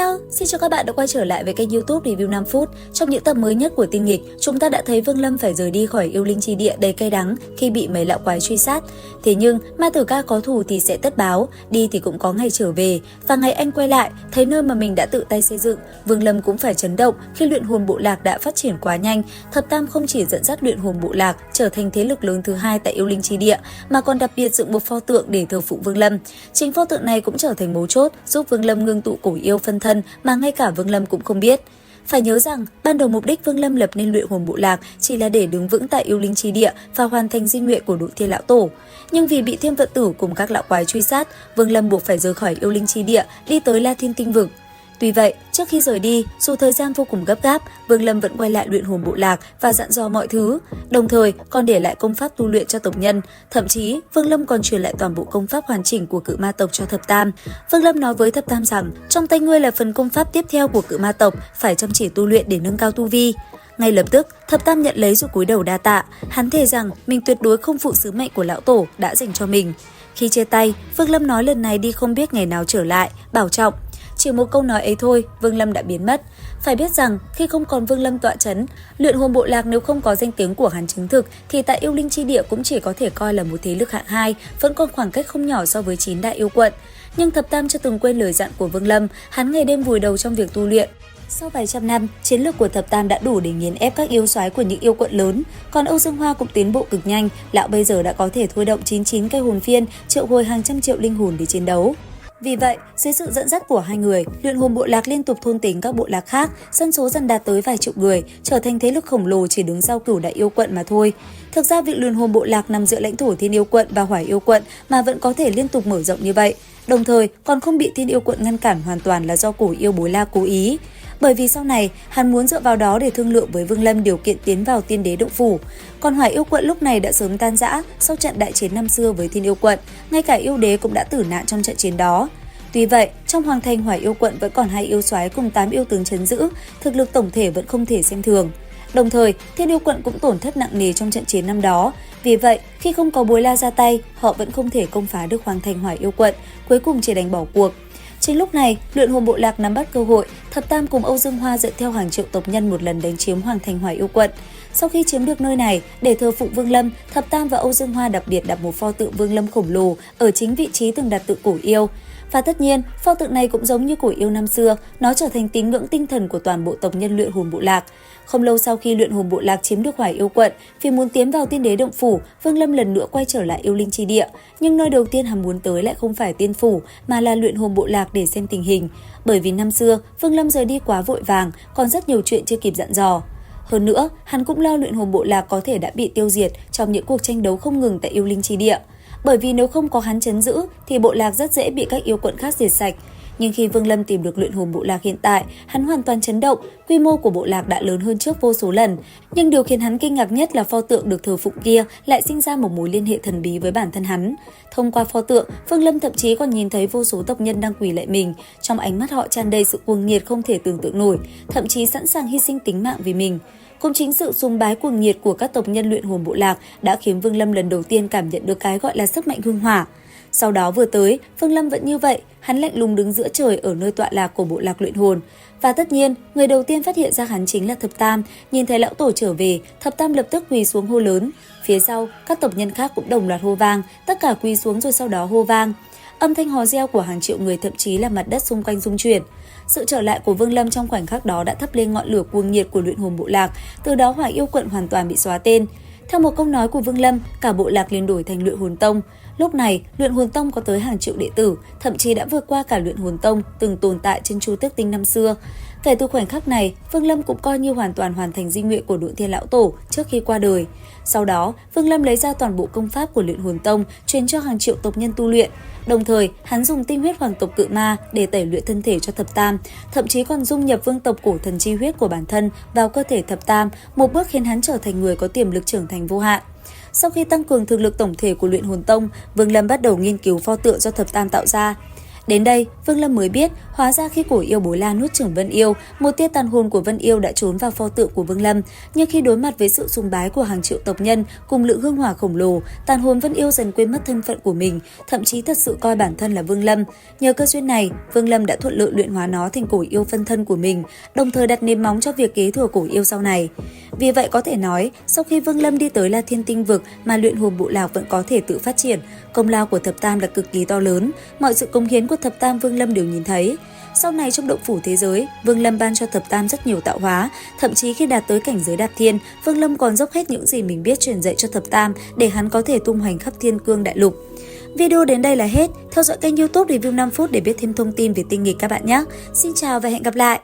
Hello, xin chào các bạn đã quay trở lại với kênh YouTube Review 5 phút. Trong những tập mới nhất của tin nghịch, chúng ta đã thấy Vương Lâm phải rời đi khỏi yêu linh chi địa đầy cay đắng khi bị mấy lão quái truy sát. Thế nhưng, ma tử ca có thù thì sẽ tất báo, đi thì cũng có ngày trở về. Và ngày anh quay lại, thấy nơi mà mình đã tự tay xây dựng, Vương Lâm cũng phải chấn động khi luyện hồn bộ lạc đã phát triển quá nhanh. Thập Tam không chỉ dẫn dắt luyện hồn bộ lạc trở thành thế lực lớn thứ hai tại yêu linh chi địa, mà còn đặc biệt dựng một pho tượng để thờ phụng Vương Lâm. Chính pho tượng này cũng trở thành mấu chốt giúp Vương Lâm ngưng tụ cổ yêu phân thân mà ngay cả Vương Lâm cũng không biết. Phải nhớ rằng, ban đầu mục đích Vương Lâm lập nên luyện hồn bộ lạc chỉ là để đứng vững tại yêu linh chi địa và hoàn thành di nguyện của Độ Thiên lão tổ. Nhưng vì bị Thiên Vận Tử cùng các lão quái truy sát, Vương Lâm buộc phải rời khỏi yêu linh chi địa, đi tới La Thiên tinh vực. Tuy vậy, trước khi rời đi, dù thời gian vô cùng gấp gáp, Vương Lâm vẫn quay lại luyện hồn bộ lạc và dặn dò mọi thứ, đồng thời còn để lại công pháp tu luyện cho tộc nhân. Thậm chí, Vương Lâm còn truyền lại toàn bộ công pháp hoàn chỉnh của Cự Ma tộc cho Thập Tam. Vương Lâm nói với Thập Tam rằng, trong tay ngươi là phần công pháp tiếp theo của Cự Ma tộc, phải chăm chỉ tu luyện để nâng cao tu vi. Ngay lập tức, Thập Tam nhận lấy rồi cúi đầu đa tạ, hắn thề rằng mình tuyệt đối không phụ sứ mệnh của lão tổ đã dành cho mình. Khi chia tay, Vương Lâm nói lần này đi không biết ngày nào trở lại, bảo trọng. Chỉ một câu nói ấy thôi, Vương Lâm đã biến mất. Phải biết rằng, khi không còn Vương Lâm tọa chấn, luyện hồn bộ lạc nếu không có danh tiếng của hắn chứng thực thì tại yêu linh chi địa cũng chỉ có thể coi là một thế lực hạng 2, vẫn còn khoảng cách không nhỏ so với 9 đại yêu quận. Nhưng Thập Tam chưa từng quên lời dặn của Vương Lâm, hắn ngày đêm vùi đầu trong việc tu luyện. Sau vài trăm năm, chiến lược của Thập Tam đã đủ để nghiền ép các yêu soái của những yêu quận lớn, còn Âu Dương Hoa cũng tiến bộ cực nhanh, lão bây giờ đã có thể thôi động 99 cây hồn phiên, triệu hồi hàng trăm triệu linh hồn để chiến đấu. Vì vậy, dưới sự dẫn dắt của hai người, luyện hồn bộ lạc liên tục thôn tính các bộ lạc khác, dân số dần đạt tới vài triệu người, trở thành thế lực khổng lồ chỉ đứng sau Cửu đại yêu quận mà thôi. Thực ra việc luyện hồn bộ lạc nằm giữa lãnh thổ Thiên yêu quận và Hỏa yêu quận mà vẫn có thể liên tục mở rộng như vậy, đồng thời còn không bị Thiên yêu quận ngăn cản hoàn toàn là do cổ yêu Bối La cố ý. Bởi vì sau này, hắn muốn dựa vào đó để thương lượng với Vương Lâm điều kiện tiến vào Tiên đế động phủ. Còn Hỏa yêu quận lúc này đã sớm tan rã sau trận đại chiến năm xưa với Thiên yêu quận, ngay cả yêu đế cũng đã tử nạn trong trận chiến đó. Tuy vậy, trong hoàng thành Hỏa yêu quận vẫn còn 2 yêu soái cùng 8 yêu tướng trấn giữ, thực lực tổng thể vẫn không thể xem thường. Đồng thời, Thiên yêu quận cũng tổn thất nặng nề trong trận chiến năm đó. Vì vậy, khi không có Bối La ra tay, họ vẫn không thể công phá được hoàng thành Hỏa yêu quận, cuối cùng chỉ đành bỏ cuộc. Chính lúc này, luyện hồn bộ lạc nắm bắt cơ hội, Thập Tam cùng Âu Dương Hoa dẫn theo hàng triệu tộc nhân một lần đánh chiếm hoàng thành Hỏa yêu quận. Sau khi chiếm được nơi này, để thờ phụng Vương Lâm, Thập Tam và Âu Dương Hoa đặc biệt đặt một pho tượng Vương Lâm khổng lồ ở chính vị trí từng đặt tượng cổ yêu. Và tất nhiên, pho tượng này cũng giống như cổ yêu năm xưa, nó trở thành tín ngưỡng tinh thần của toàn bộ tộc nhân luyện hồn bộ lạc. Không lâu sau khi luyện hồn bộ lạc chiếm được Hỏa yêu quận, vì muốn tiến vào Tiên đế động phủ, Vương Lâm lần nữa quay trở lại yêu linh chi địa. Nhưng nơi đầu tiên hắn muốn tới lại không phải tiên phủ, mà là luyện hồn bộ lạc để xem tình hình. Bởi vì năm xưa, Vương Lâm rời đi quá vội vàng, còn rất nhiều chuyện chưa kịp dặn dò. Hơn nữa, hắn cũng lo luyện hồn bộ lạc có thể đã bị tiêu diệt trong những cuộc tranh đấu không ngừng tại yêu linh chi địa. Bởi vì nếu không có hắn trấn giữ thì bộ lạc rất dễ bị các yêu quận khác diệt sạch. Nhưng khi Vương Lâm tìm được luyện hồn bộ lạc hiện tại, hắn hoàn toàn chấn động, quy mô của bộ lạc đã lớn hơn trước vô số lần. Nhưng điều khiến hắn kinh ngạc nhất là pho tượng được thờ phụng kia lại sinh ra một mối liên hệ thần bí với bản thân hắn. Thông qua pho tượng, Vương Lâm thậm chí còn nhìn thấy vô số tộc nhân đang quỳ lạy mình, trong ánh mắt họ tràn đầy sự cuồng nhiệt không thể tưởng tượng nổi, thậm chí sẵn sàng hy sinh tính mạng vì mình. Cũng chính sự sùng bái cuồng nhiệt của các tộc nhân luyện hồn bộ lạc đã khiến Vương Lâm lần đầu tiên cảm nhận được cái gọi là sức mạnh hương hỏa. Sau đó vừa tới, Vương Lâm vẫn như vậy, hắn lạnh lùng đứng giữa trời ở nơi tọa lạc của bộ lạc luyện hồn. Và tất nhiên, người đầu tiên phát hiện ra hắn chính là Thập Tam. Nhìn thấy lão tổ trở về, Thập Tam lập tức quỳ xuống hô lớn. Phía sau, các tộc nhân khác cũng đồng loạt hô vang, tất cả quỳ xuống rồi sau đó hô vang. Âm thanh hò reo của hàng triệu người thậm chí là mặt đất xung quanh rung chuyển. Sự trở lại của Vương Lâm trong khoảnh khắc đó đã thắp lên ngọn lửa cuồng nhiệt của luyện hồn bộ lạc, từ đó Hỏa yêu quận hoàn toàn bị xóa tên. Theo một câu nói của Vương Lâm, cả bộ lạc liền đổi thành luyện hồn tông. Lúc này, luyện hồn tông có tới hàng triệu đệ tử, thậm chí đã vượt qua cả luyện hồn tông từng tồn tại trên Chu Tước Tinh năm xưa. Kể từ khoảnh khắc này, Vương Lâm cũng coi như hoàn toàn hoàn thành di nguyện của Độ Thiên lão tổ trước khi qua đời. Sau đó, Vương Lâm lấy ra toàn bộ công pháp của luyện hồn tông, truyền cho hàng triệu tộc nhân tu luyện. Đồng thời, hắn dùng tinh huyết hoàng tộc Cự Ma để tẩy luyện thân thể cho Thập Tam, thậm chí còn dung nhập vương tộc cổ thần chi huyết của bản thân vào cơ thể Thập Tam, một bước khiến hắn trở thành người có tiềm lực trưởng thành vô hạn. Sau khi tăng cường thực lực tổng thể của luyện hồn tông, Vương Lâm bắt đầu nghiên cứu pho tượng do Thập Tam tạo ra. Đến đây, Vương Lâm mới biết, hóa ra khi cổ yêu Bố La nuốt chửng Vân Yêu, một tia tàn hồn của Vân Yêu đã trốn vào pho tượng của Vương Lâm. Nhưng khi đối mặt với sự sùng bái của hàng triệu tộc nhân cùng lượng hương hỏa khổng lồ, tàn hồn Vân Yêu dần quên mất thân phận của mình, thậm chí thật sự coi bản thân là Vương Lâm. Nhờ cơ duyên này, Vương Lâm đã thuận lợi luyện hóa nó thành cổ yêu phân thân của mình, đồng thời đặt nền móng cho việc kế thừa cổ yêu sau này. Vì vậy có thể nói, sau khi Vương Lâm đi tới La Thiên Tinh Vực mà luyện hồn bộ lạc vẫn có thể tự phát triển, công lao của Thập Tam là cực kỳ to lớn, mọi sự cống hiến của Thập Tam Vương Lâm đều nhìn thấy. Sau này trong động phủ thế giới, Vương Lâm ban cho Thập Tam rất nhiều tạo hóa, thậm chí khi đạt tới cảnh giới Đạt Thiên, Vương Lâm còn dốc hết những gì mình biết truyền dạy cho Thập Tam để hắn có thể tung hoành khắp Thiên Cương Đại Lục. Video đến đây là hết, theo dõi kênh YouTube Review 5 phút để biết thêm thông tin về tinh nghịch các bạn nhé. Xin chào và hẹn gặp lại!